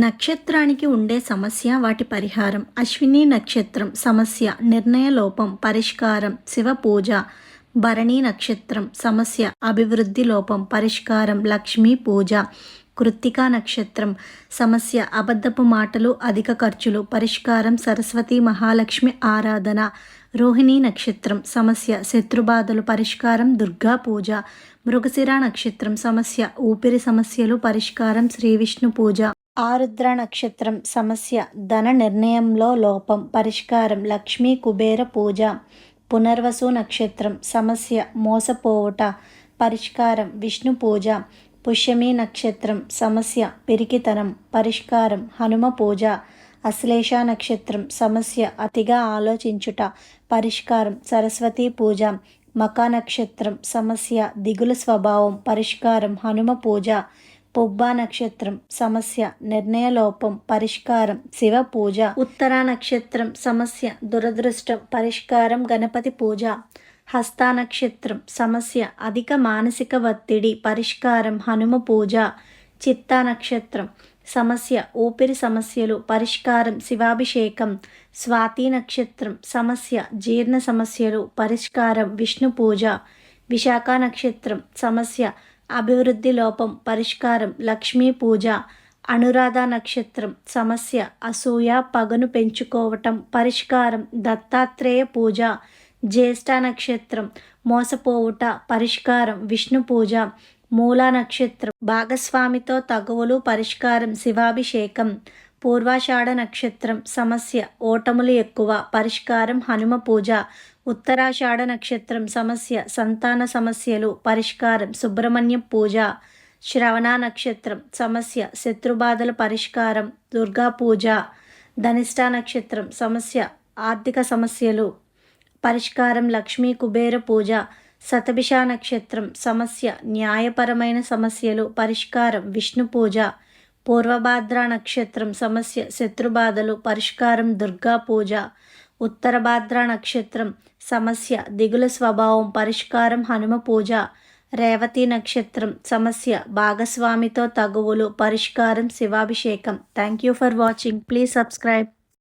నక్షత్రానికి ఉండే సమస్య వాటి పరిహారం. అశ్విని నక్షత్రం సమస్య నిర్ణయ లోపం పరిష్కారం శివ పూజ. భరణి నక్షత్రం సమస్య అభివృద్ధి లోపం పరిష్కారం లక్ష్మీ పూజ. కృత్తికా నక్షత్రం సమస్య అబద్ధపు మాటలు అధిక ఖర్చులు పరిష్కారం సరస్వతి మహాలక్ష్మి ఆరాధన. రోహిణి నక్షత్రం సమస్య శత్రుబాధలు పరిష్కారం దుర్గా పూజ. మృగశిర నక్షత్రం సమస్య ఊపిరి సమస్యలు పరిష్కారం శ్రీ విష్ణు పూజ. ఆరుద్ర నక్షత్రం సమస్య ధన నిర్ణయంలో లోపం పరిష్కారం లక్ష్మీ కుబేర పూజ. పునర్వసు నక్షత్రం సమస్య మోసపోవుట పరిష్కారం విష్ణు పూజ. పుష్యమి నక్షత్రం సమస్య పిరికితనం పరిష్కారం హనుమ పూజ. అశ్లేష నక్షత్రం సమస్య అతిగా ఆలోచించుట పరిష్కారం సరస్వతి పూజ. మక నక్షత్రం సమస్య దిగులు స్వభావం పరిష్కారం హనుమ పూజ. పుబ్బ నక్షత్రం సమస్య నిర్ణయలోపం పరిష్కారం శివ పూజ. ఉత్తర నక్షత్రం సమస్య దురదృష్టం పరిష్కారం గణపతి పూజ. హస్త నక్షత్రం సమస్య అధిక మానసిక ఒత్తిడి పరిష్కారం హనుమ పూజ. చిత్త నక్షత్రం సమస్య ఊపిరి సమస్యలు పరిష్కారం శివాభిషేకం. స్వాతి నక్షత్రం సమస్య జీర్ణ సమస్యలు పరిష్కారం విష్ణు పూజ. విశాఖ నక్షత్రం సమస్య అభివృద్ధి లోపం పరిష్కారం లక్ష్మీ పూజ. అనురాధ నక్షత్రం సమస్య అసూయ పగను పెంచుకోవటం పరిష్కారం దత్తాత్రేయ పూజ. జ్యేష్ఠ నక్షత్రం మోసపోవుట పరిష్కారం విష్ణు పూజ. మూల నక్షత్రం భాగస్వామితో తగువులు పరిష్కారం శివాభిషేకం. పూర్వాషాఢ నక్షత్రం సమస్య ఓటములు ఎక్కువ పరిష్కారం హనుమ పూజ. ఉత్తరాషాఢ నక్షత్రం సమస్య సంతాన సమస్యలు పరిష్కారం సుబ్రహ్మణ్య పూజ. శ్రవణ నక్షత్రం సమస్య శత్రుబాధల పరిష్కారం దుర్గా పూజ. ధనిష్ట నక్షత్రం సమస్య ఆర్థిక సమస్యలు పరిష్కారం లక్ష్మీ కుబేర పూజ. శతభిష నక్షత్రం సమస్య న్యాయపరమైన సమస్యలు పరిష్కారం విష్ణు పూజ. పూర్వభాద్ర నక్షత్రం సమస్య శత్రుబాధలు పరిష్కారం దుర్గా పూజ. ఉత్తర భాద్ర నక్షత్రం సమస్య దిగుల స్వభావం పరిష్కారం హనుమ పూజ. రేవతి నక్షత్రం సమస్య భాగస్వామితో తగువులు పరిష్కారం శివాభిషేకం. Thank you for watching. Please subscribe.